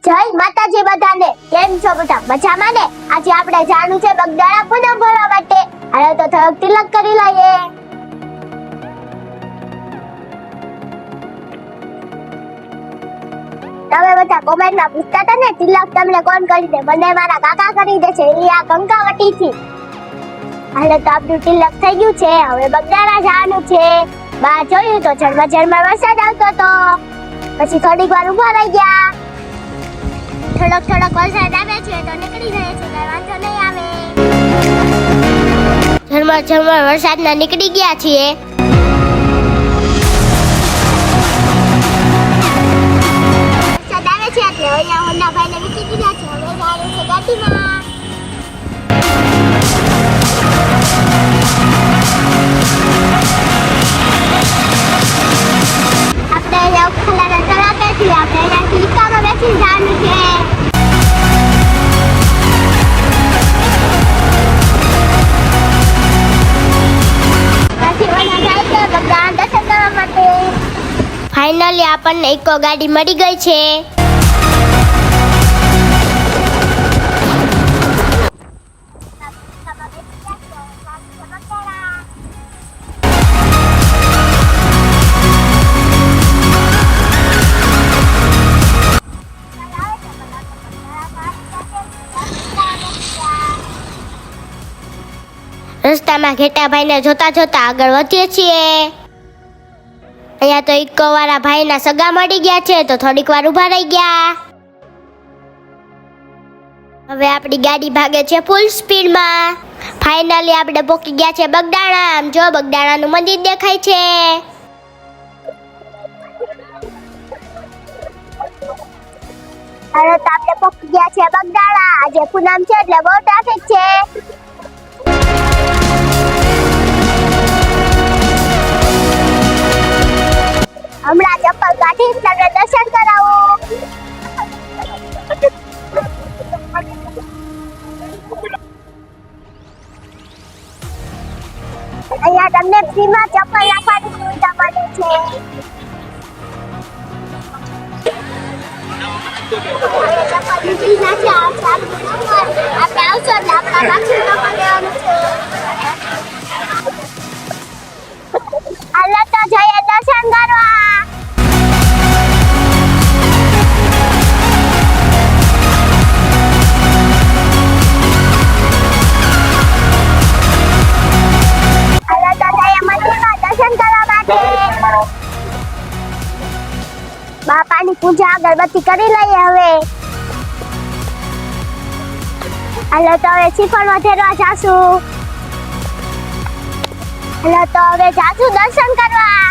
જય માતાજી બધાને. કેમ છો બધા? મજામાં ને? આજે આપણે જાણું છે બગદાણા પૂનમ ભરવા માટે. હાલો તો થોડોક તિલક કરી લઈએ. તમે બધા કોમેન્ટમાં પૂછતા હતા ને તિલક તમને કોણ કરી દે? મને મારા કાકા કરી દે છે. એ આ કંકાવટી થી. હાલો તો આપણું તિલક થઈ ગયું છે. હવે બગદાણા જવાનું છે. બહાર જોયું તો ઝરમર વરસાદ આવતો હતો. પછી થોડીક વાર ઉભા રહી ગયા. થોડોક વરસાદ આવે છે તો નીકળી જાય છે, કઈ વાંધો નહીં આવે. ઝરમર વરસાદના નીકળી ગયા છીએ. વરસાદ આવે છે એટલે અહીંયા હોન્ડા ભાઈને મૂકી દીધા છે. હવે જવાનું છે ગાડીમાં. આપણે અહીંયા ખલાના તળાવે છીએ. આપણે અહીંયાથી રિક્ષામાં બેસી જવાનું છે. ફાઇનલી આપણને ઇકો ગાડી મળી ગઈ છે. રસ્તામાં ઘેટાભાઈને જોતા આગળ વધીએ છીએ. અહીંયા તો ઇકો વાળા ભાઈના સગા મળી ગયા છે તો થોડીક વાર ઉભા રહી ગયા. હવે આપણી ગાડી ભાગે છે ફૂલ સ્પીડમાં. ફાઇનલી આપણે પહોંચી ગયા છે બગદાણા. આમ જો બગદાણાનું મંદિર દેખાય છે. હવે તો આપણે પહોંચી ગયા છે બગદાણા. આજે પૂનમ છે એટલે બહુ ટ્રાફિક છે. હમણાં ચપ્પલ કાઢી તમને દર્શન કરાવું. અહીંયા તમને ફ્રીમાં ચપ્પલ આપવાની સુવિધા મળે છે. ચપ્પલ નીકળી જશે. આપણે આવશો એટલે આપણા બાકી ચપ્પલ લેવાનું છે. હાલો તો જઈએ દર્શન કરવા. બાપાની પૂજા અગરબત્તી કરી લઈએ હવે. હાલો તો હવે શ્રીફળ વધેરવા જાશું. હાલો તો હવે જાશું દર્શન કરવા.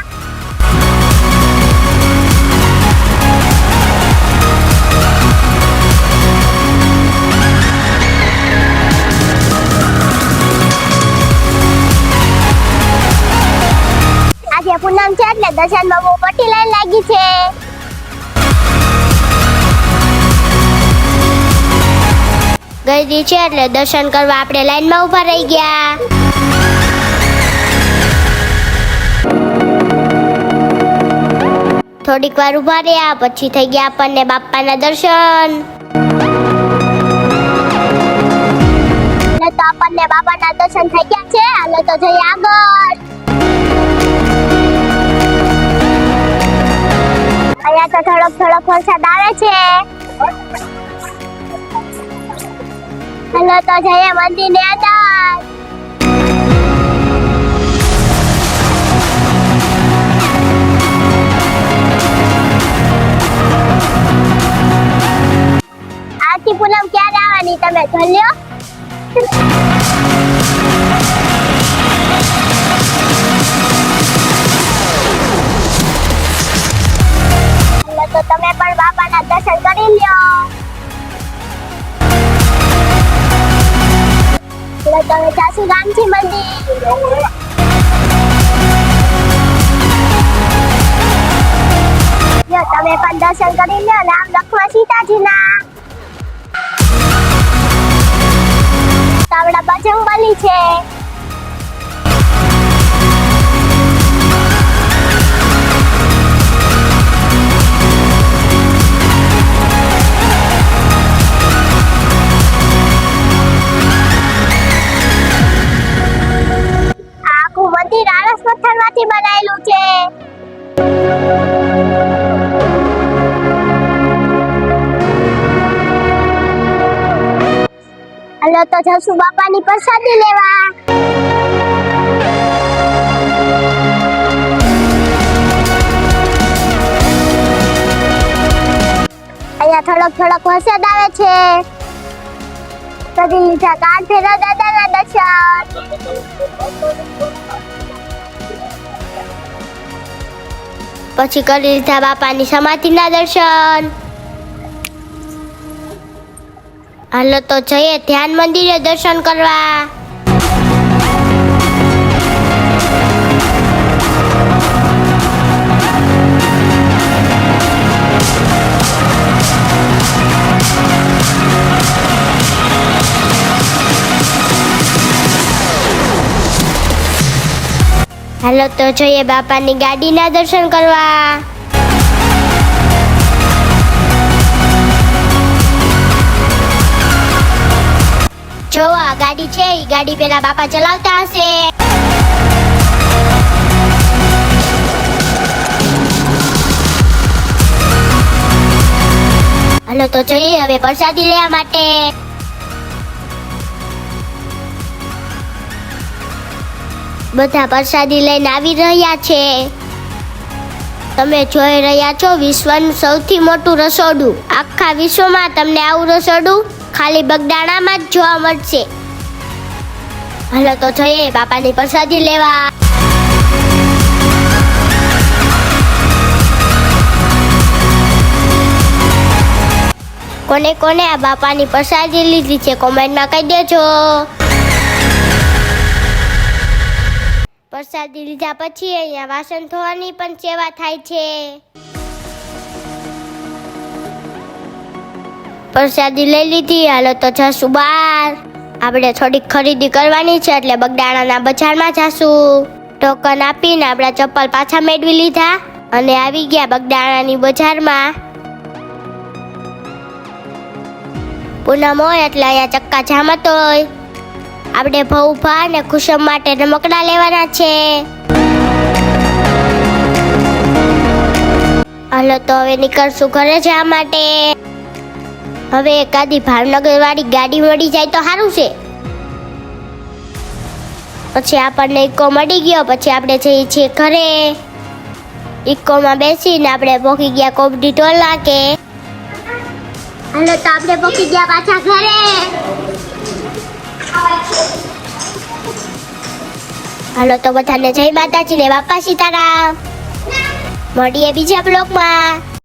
આજે પૂનમ છે એટલે દર્શનમાં બહુ મોટી લાઈન લાગી છે. ગરદી છે એટલે દર્શન કરવા આપણે લાઈનમાં ઊભા રહી ગયા. થોડીક વાર ઊભા રહ્યા પછી થઈ ગયા આપણને બાપાના દર્શન. તો આપણને બાપાના દર્શન થઈ ગયા છે. હાલો તો જઈએ આગળ. અહીંયા તો થોડોક વરસાદ આવે છે. હાલો તો જઈએ મંદિરની અંદર. આથી પૂનમ ક્યારે આવવાની તમે જોઈ લો. તો તમે પણ બાપાના દર્શન કરી લ્યો. તમે જાસુ ગામથી મંદિર. તમે પણ દર્શન કરી લ્યો. નામ લખવા સીતાજીના. આપણા બજરંગબલી છે. હાલો તો જસુ બાપાની પ્રસાદી લેવા. અહીંયા થોડોક વરસાદ આવે છે. કરી લીધા કાંઠેરા દાદાના દર્શન. પછી કરી લીધા બાપાની સમાધિના દર્શન. હાલો તો જઈએ ધ્યાન મંદિરે દર્શન કરવા. હાલો તો જઈએ બાપાની ગાડીના દર્શન કરવા. જો આ ગાડી છે, ઈ ગાડી પેલા બાપા ચલાવતા હશે. હાલો તો જઈએ હવે પ્રસાદી લેવા માટે. બધા પ્રસાદી લઈને આવી રહ્યા છે. તમે જોઈ રહ્યા છો વિશ્વનું સૌથી મોટું રસોડું. આખા વિશ્વમાં તમને આવું રસોડું ખાલી બગદાણામાં જ જોવા મળશે. હાલો તો જઈએ બાપાની પ્રસાદી લેવા. કોને કોને આ બાપાની પ્રસાદી લીધી છે કોમેન્ટમાં કહી દેજો. પ્રસાદી લીધા પછી અહીંયા વાસણ ધોવાની પણ સેવા થાય છે. પ્રસાદી લઈ લીધી. હાલો તો જશું બહાર. આપણે થોડીક ખરીદી કરવાની છે એટલે બગદાણાના બજારમાં જશું. ટોકન આપીને આપણા ચપ્પલ પાછા મેળવી લીધા અને આવી ગયા બગદાણાની બજારમાં. પૂનમ હોય એટલે અહીંયા ચક્કા જામ હતો. આપણે ભઉભા અને કુસુમ માટે રમકડા લેવાના છે. હાલો તો હવે નીકળશું ઘરે જવા માટે. હવે એકાદી ભાવનગર વાળી ગાડી મળી જાય તો સારું છે. પછી આપણને ઇકો મળી ગયો. પછી આપણે જઈએ છીએ ઘરે. ઇકોમાં બેસીને આપણે પહોંચી ગયા કોબડી ટોલ નાકે. હાલો તો આપણે પહોંચી ગયા પાછા ઘરે. હાલો તો બધાને જય માતાજી ને બાપા સીતારામ. મળીએ બીજા બ્લોગમાં.